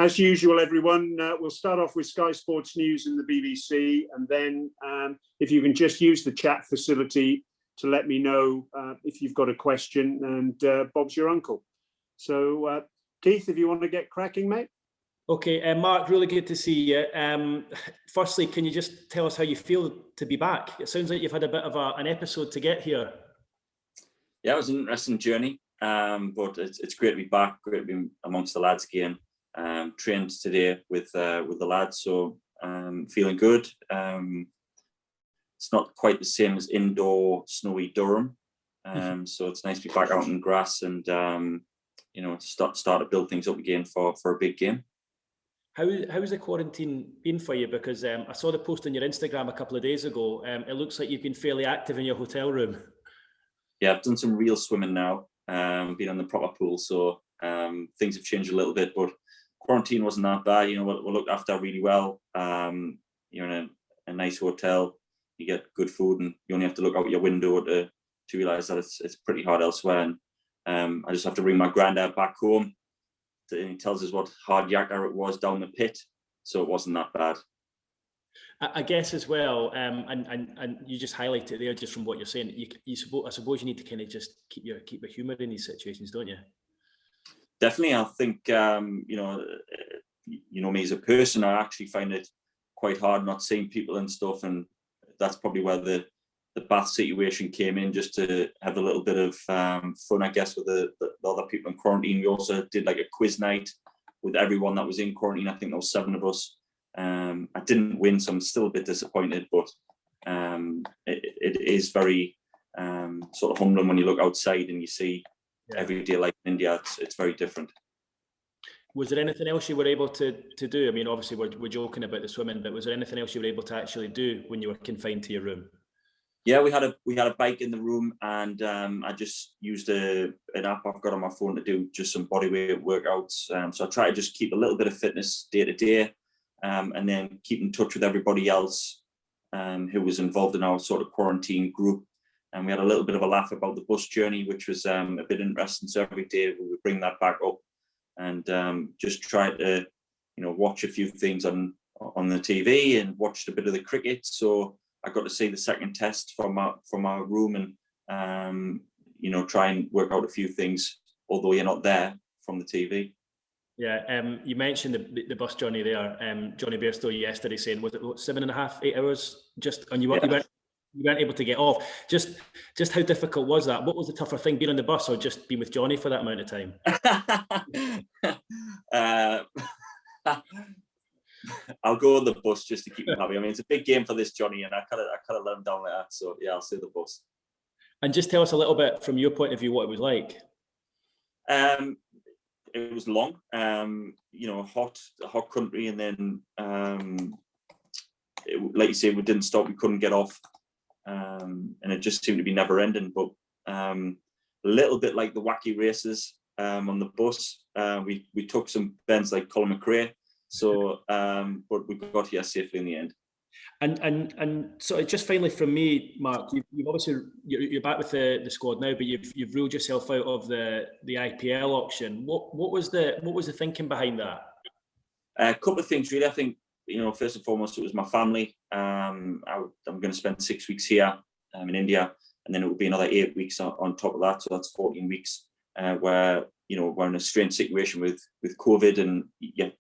As usual, everyone, we'll start off with Sky Sports News and the BBC, and then if you can just use the chat facility to let me know if you've got a question, and Bob's your uncle. So, Keith, if you want to get cracking, mate. Okay, Mark, really good to see you. Firstly, can you just tell us how you feel to be back? It sounds like you've had a bit of an episode to get here. Yeah, it was an interesting journey, but it's great to be back, great to be amongst the lads again. Trained today with the lads, so feeling good. It's not quite the same as indoor snowy Durham, so it's nice to be back out in grass and start to build things up again for a big game. How's the quarantine been for you? Because I saw the post on your Instagram a couple of days ago. It looks like you've been fairly active in your hotel room. Yeah, I've done some real swimming now. Been on the proper pool, so things have changed a little bit, but quarantine wasn't that bad. We're looked after really well. You're in a nice hotel, you get good food, and you only have to look out your window to realise that it's pretty hard elsewhere. And I just have to bring my granddad back home, and he tells us what hard yakka it was down the pit, so it wasn't that bad. I guess as well, and you just highlighted it there just from what you're saying. I suppose you need to kind of just keep your humour in these situations, don't you? Definitely, I think me as a person, I actually find it quite hard not seeing people and stuff, and that's probably where the bath situation came in, just to have a little bit of fun, I guess, with the other people in quarantine. We also did like a quiz night with everyone that was in quarantine. I think there was 7 of us. I didn't win, so I'm still a bit disappointed, but it is very sort of humbling when you look outside and you see everyday life in India. It's very different. Was there anything else you were able to do? I mean, obviously we're joking about the swimming, but was there anything else you were able to actually do when you were confined to your room? Yeah, we had a bike in the room, and I just used an app I've got on my phone to do just some bodyweight workouts. So I try to just keep a little bit of fitness day to day, and then keep in touch with everybody else who was involved in our sort of quarantine group. And we had a little bit of a laugh about the bus journey, which was a bit interesting. So every day we would bring that back up, and just try to watch a few things on the TV and watched a bit of the cricket. So I got to see the second test from our room, and try and work out a few things, although you're not there from the TV. Yeah, you mentioned the bus journey there. Johnny Bairstow yesterday saying, was it 7.5, 8 hours? And you weren't able to get off. Just how difficult was that? What was the tougher thing, being on the bus or just being with Johnny for that amount of time? I'll go on the bus just to keep him happy. I mean, it's a big game for this Johnny, and I kind of let him down like that. So yeah, I'll say the bus. And just tell us a little bit from your point of view what it was like. It was long, hot country, and then like you say, we didn't stop. We couldn't get off, and it just seemed to be never ending. But a little bit like the wacky races on the bus, we took some bends like Colin McRae. So, but we got here safely in the end. And so just finally from me, Mark, you've obviously you're back with the squad now, but you've ruled yourself out of the IPL auction. What was the thinking behind that? A couple of things really. I think first and foremost it was my family. I'm going to spend 6 weeks here in India, and then it will be another 8 weeks on top of that. So that's 14 weeks where we're in a strange situation with COVID, and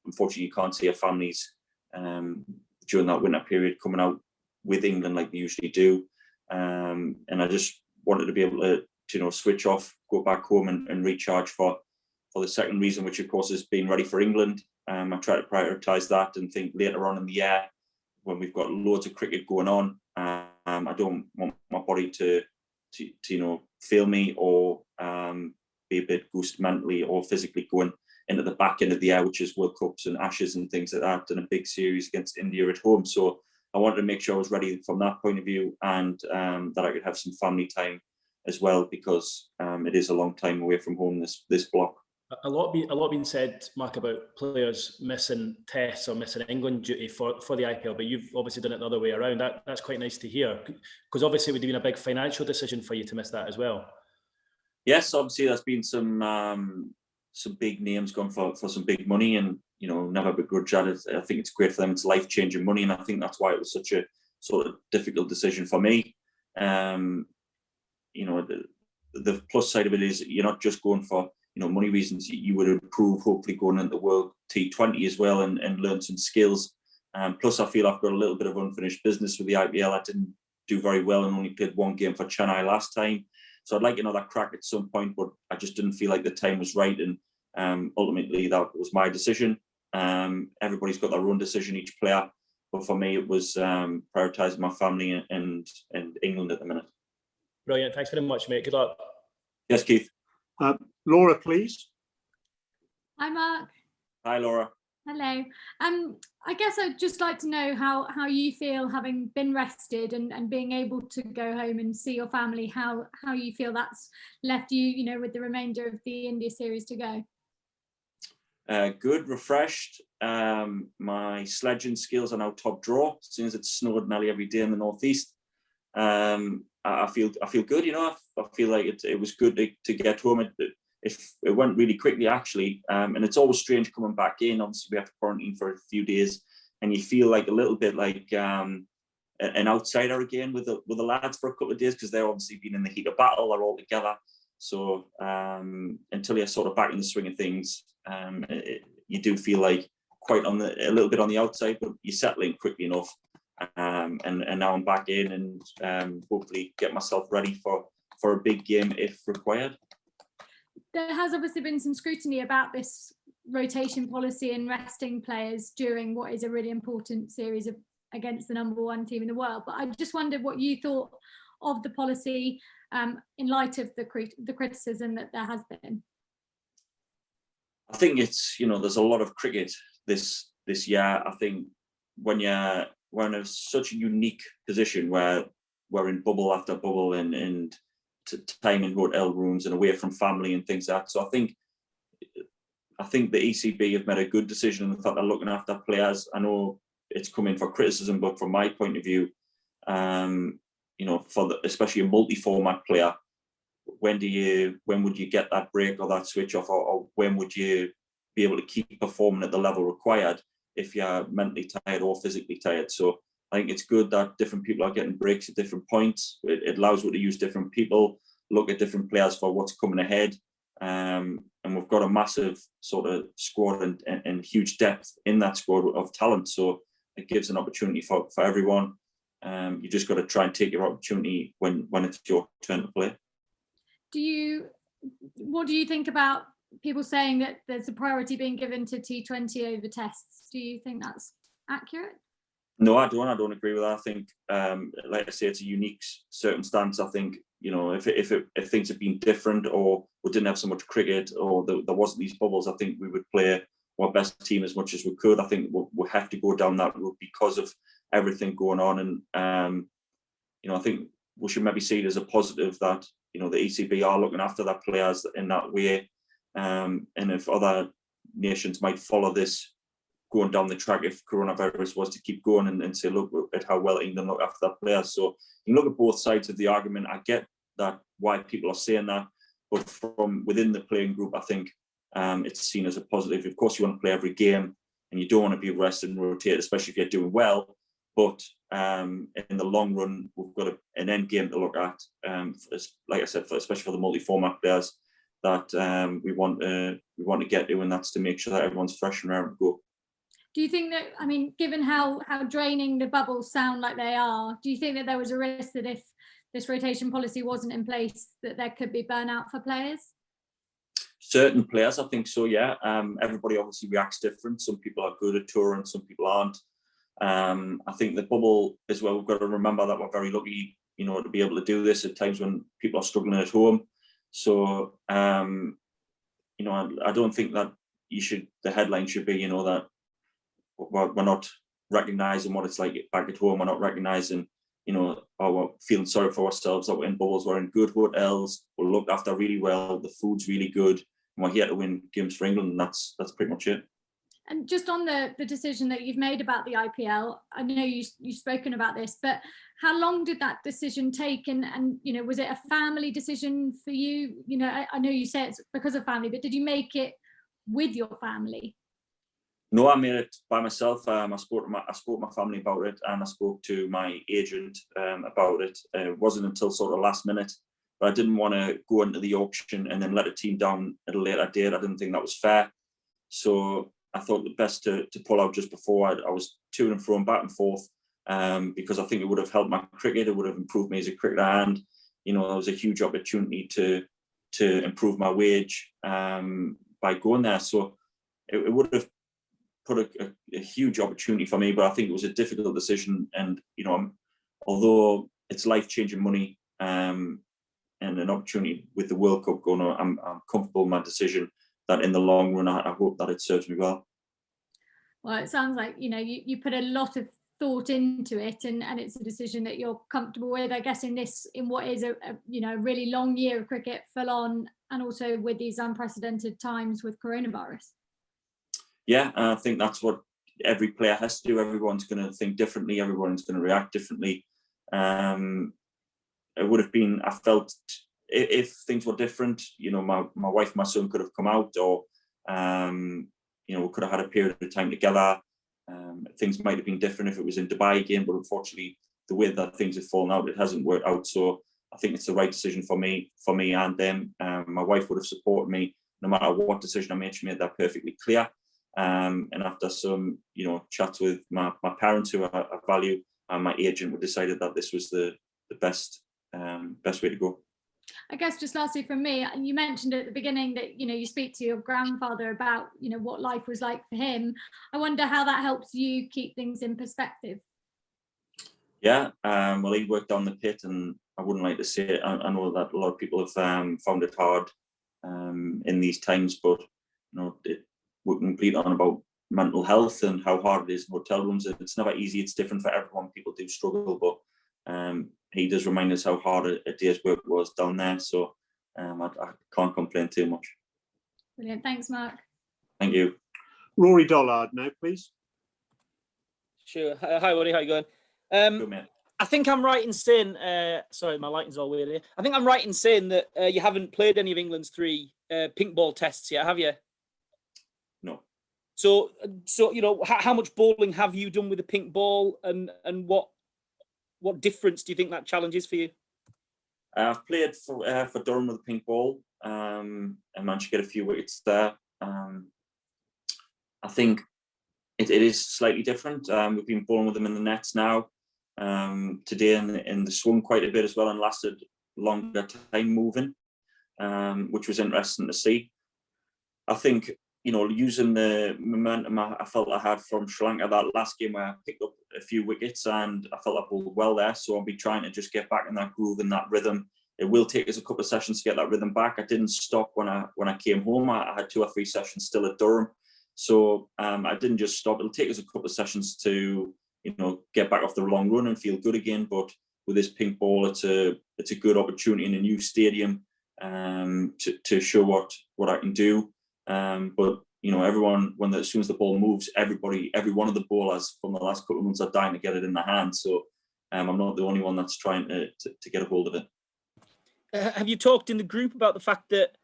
unfortunately you can't see your families during that winter period coming out with England like they usually do. And I just wanted to be able to switch off, go back home and recharge for the second reason, which of course is being ready for England. I try to prioritise that and think later on in the year when we've got loads of cricket going on. I don't want my body to fail me or be a bit goosed mentally or physically going into the back end of the year, which is World Cups and Ashes and things like that, and a big series against India at home. So I wanted to make sure I was ready from that point of view, and that I could have some family time as well, because it is a long time away from home, this block. A lot being said, Mark, about players missing tests or missing England duty for the IPL, but you've obviously done it the other way around. That's quite nice to hear, because obviously it would have been a big financial decision for you to miss that as well. Yes, obviously there's been some big names going for some big money, and never begrudge that. I think it's great for them. It's life-changing money, and I think that's why it was such a sort of difficult decision for me. The plus side of it is you're not just going for money reasons. You would improve, hopefully, going into the World T20 as well and learn some skills. Plus, I feel I've got a little bit of unfinished business with the IPL. I didn't do very well and only played one game for Chennai last time. So I'd like another crack at some point, but I just didn't feel like the time was right. And ultimately, that was my decision. Everybody's got their own decision, each player. But for me, it was prioritising my family and England at the minute. Brilliant. Thanks very much, mate. Good luck. Yes, Keith. Laura, please. Hi, Mark. Hi, Laura. Hello. I guess I'd just like to know how you feel having been rested and being able to go home and see your family, how you feel that's left you, with the remainder of the India series to go. Good, refreshed. My sledging skills are now top draw, as soon as it snowed nearly every day in the northeast. I feel good, I feel like it was good to get home. It went really quickly, actually, and it's always strange coming back in. Obviously, we have to quarantine for a few days, and you feel like a little bit like an outsider again with the lads for a couple of days, because they're obviously been in the heat of battle. They're all together. So until you're sort of back in the swing of things, you do feel like quite a little bit on the outside, but you're settling quickly enough. And now I'm back in and hopefully get myself ready for a big game if required. There has obviously been some scrutiny about this rotation policy and resting players during what is a really important series against the #1 team in the world. But I just wondered what you thought of the policy in light of the criticism that there has been. I think it's, there's a lot of cricket this year. I think when we're in such a unique position where we're in bubble after bubble and time in hotel rooms and away from family and things like that. So I think the ECB have made a good decision in the fact they're looking after players. I know it's coming for criticism, but from my point of view, especially a multi-format player, when would you get that break or that switch off, or when would you be able to keep performing at the level required if you're mentally tired or physically tired? So I think it's good that different people are getting breaks at different points. It allows you to use different people, look at different players for what's coming ahead. And we've got a massive sort of squad and huge depth in that squad of talent. So it gives an opportunity for everyone. You just got to try and take your opportunity when it's your turn to play. What do you think about people saying that there's a priority being given to T20 over tests? Do you think that's accurate? No, I don't agree with that. I think, like I say, it's a unique circumstance. I think, if things had been different, or we didn't have so much cricket, or there wasn't these bubbles, I think we would play our best team as much as we could. I think we'll have to go down that route because of everything going on. And, I think we should maybe see it as a positive that, the ECB are looking after their players in that way. And if other nations might follow this, going down the track, if coronavirus was to keep going, and say, look at how well England look after their players. So you can look at both sides of the argument. I get that why people are saying that, but from within the playing group, I think it's seen as a positive. Of course, you want to play every game, and you don't want to be rested and rotated, especially if you're doing well. But in the long run, we've got an end game to look at. Like I said, especially for the multi-format players that we want to get to, and that's to make sure that everyone's fresh and ready to go. Do you think that, given how draining the bubbles sound like they are, do you think that there was a risk that if this rotation policy wasn't in place, that there could be burnout for players? Certain players, I think so, yeah. Everybody obviously reacts different. Some people are good at touring, some people aren't. I think the bubble as well, we've got to remember that we're very lucky, to be able to do this at times when people are struggling at home. So, I don't think that the headline should be, that we're not recognising what it's like back at home. We're not recognising, or we're feeling sorry for ourselves that we're in bubbles. We're in good hotels. We're looked after really well. The food's really good. And we're here to win games for England. And that's pretty much it. And just on the decision that you've made about the IPL, I know you've spoken about this, but how long did that decision take? And was it a family decision for you? I know you say it's because of family, but did you make it with your family? No, I made it by myself. I spoke to my family about it, and I spoke to my agent about it. It wasn't until sort of last minute, but I didn't want to go into the auction and then let a team down at a later date. I didn't think that was fair. So I thought the best to pull out just before. I was to and fro, back and forth, because I think it would have helped my cricket. It would have improved me as a cricketer, and there was a huge opportunity to improve my wage by going there. So it would have put a huge opportunity for me, but I think it was a difficult decision. And although it's life-changing money and an opportunity with the World Cup going on, I'm comfortable with my decision. That in the long run, I hope that it serves me well. Well, it sounds like you put a lot of thought into it, and it's a decision that you're comfortable with. I guess in what is a really long year of cricket, full on, and also with these unprecedented times with coronavirus. Yeah, I think that's what every player has to do. Everyone's going to think differently. Everyone's going to react differently. It would have been, I felt, if things were different, my wife, my son could have come out, or we could have had a period of time together. Things might have been different if it was in Dubai again, but unfortunately, the way that things have fallen out, it hasn't worked out. So I think it's the right decision for me and them. My wife would have supported me no matter what decision I made. She made that perfectly clear. And after some, chats with my parents, who I value, and my agent, we decided that this was the best way to go. I guess just lastly from me, you mentioned at the beginning that you speak to your grandfather about what life was like for him. I wonder how that helps you keep things in perspective. Yeah, well, he worked on the pit, and I wouldn't like to say it. I know that a lot of people have found it hard in these times, but we can bleed on about mental health and how hard it is in hotel rooms. It's never easy. It's different for everyone. People do struggle, but he does remind us how hard a day's work was down there. So I can't complain too much. Brilliant. Thanks, Mark. Thank you. Rory Dollard now, please. Sure. Hi, Rory. How you going? Good, mate. I think I'm right in saying, sorry, my lighting's all weird here. I think I'm right in saying that you haven't played any of England's 3 pink ball tests yet, have you? No. So how much bowling have you done with the pink ball, and what difference do you think that challenge is for you? I've played for Durham with the pink ball and managed to get a few wickets there. I think it is slightly different. We've been bowling with them in the nets now. Today in the swung quite a bit as well, and lasted longer time moving, which was interesting to see. I think using the momentum I felt I had from Sri Lanka that last game, where I picked up a few wickets and I felt I bowled well there. So I'll be trying to just get back in that groove and that rhythm. It will take us a couple of sessions to get that rhythm back. I didn't stop when I came home. I had 2 or 3 sessions still at Durham. So I didn't just stop. It'll take us a couple of sessions to get back off the long run and feel good again. But with this pink ball, it's a good opportunity in a new stadium to show what I can do. But everyone, as soon as the ball moves, every one of the bowlers from the last couple of months are dying to get it in their hands. So I'm not the only one that's trying to get a hold of it. Have you talked in the group about the fact that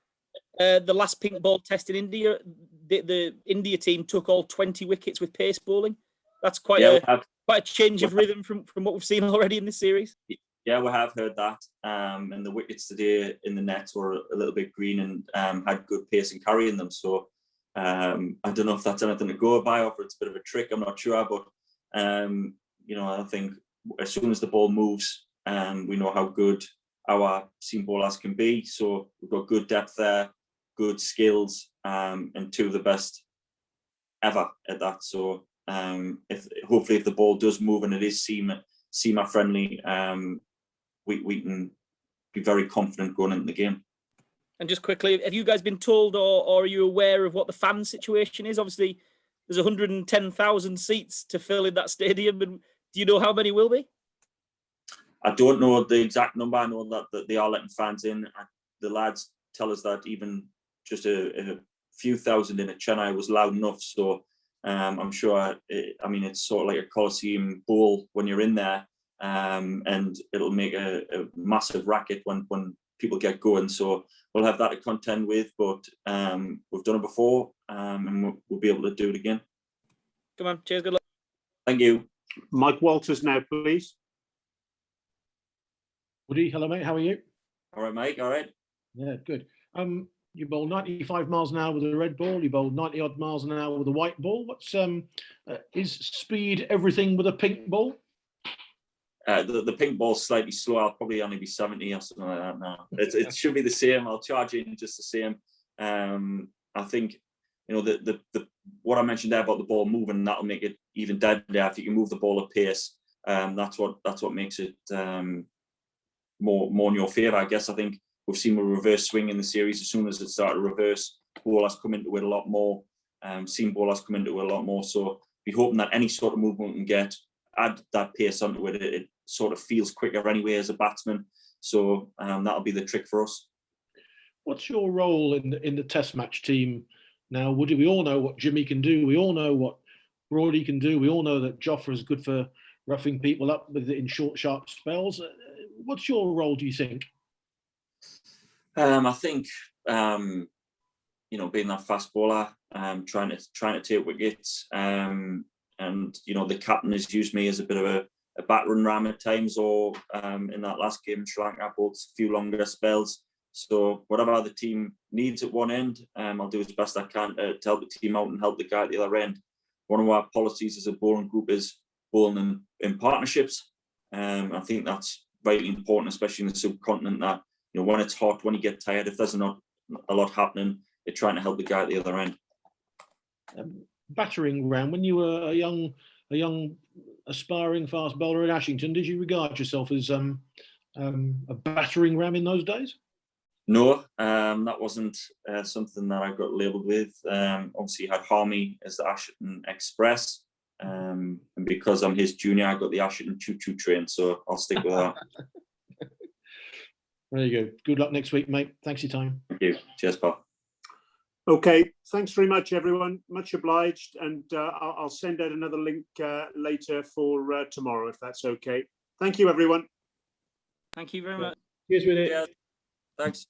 the last pink ball test in India, the India team took all 20 wickets with pace bowling? That's quite a change of rhythm from what we've seen already in this series. Yeah, we have heard that. And the wickets today in the nets were a little bit green and had good pace in carrying them. So I don't know if that's anything to go by, or if it's a bit of a trick. I'm not sure. But, I think as soon as the ball moves, we know how good our seam bowlers can be. So we've got good depth there, good skills, and 2 of the best ever at that. So hopefully if the ball does move and it is seamer friendly, we can be very confident going into the game. And just quickly, have you guys been told or are you aware of what the fan situation is? Obviously, there's 110,000 seats to fill in that stadium. And do you know how many will be? I don't know the exact number. I know that they are letting fans in. The lads tell us that even just a few thousand in a Chennai was loud enough. So I'm sure, it's sort of like a Coliseum bowl when you're in there. And it'll make a massive racket when people get going. So we'll have that to contend with, but we've done it before, and we'll be able to do it again. Come on, cheers, good luck. Thank you. Mike Walters now, please. Woody, hello mate, how are you? All right, Mike. All right. Yeah, good. You bowled 95 miles an hour with a red ball. You bowled 90 odd miles an hour with a white ball. What's is speed everything with a pink ball? The pink ball's slightly slow. I'll probably only be 70 or something like that now. It should be the same. I'll charge in just the same. I think, you know, the what I mentioned there about the ball moving, that'll make it even deadlier. If you can move the ball at pace, that's what makes it more in your favour. I guess I think we've seen a reverse swing in the series. As soon as it started to reverse, bowlers come into it a lot more. Seen bowlers come into it a lot more. So be hoping that any sort of movement we can get, add that pace onto it. It sort of feels quicker anyway as a batsman. So that'll be the trick for us. What's your role in the Test match team now, Woody? We all know what Jimmy can do. We all know what Broady can do. We all know that Jofra is good for roughing people up in short, sharp spells. What's your role, do you think? I think you know, being that fast bowler, trying to take wickets, and you know, the captain has used me as a bit of a battering ram at times, or in that last game in Sri Lanka, I bowled a few longer spells. So whatever the team needs at one end, I'll do as best I can to help the team out and help the guy at the other end. One of our policies as a bowling group is bowling in partnerships. I think that's vitally important, especially in the subcontinent, that, you know, when it's hot, when you get tired, if there's not a lot happening, you're trying to help the guy at the other end. Battering ram, when you were a young aspiring fast bowler in Ashington, did you regard yourself as a battering ram in those days? No, that wasn't something that I got labelled with. Obviously, I had Harmy as the Ashington Express, and because I'm his junior, I got the Ashington Choo-Choo train, so I'll stick with that. There you go. Good luck next week, mate. Thanks for your time. Thank you. Cheers, Paul. Okay, thanks very much, everyone. Much obliged, and I'll send out another link later for tomorrow, if that's okay. Thank you, everyone. Thank you very much. Cheers with it. Yeah. Thanks.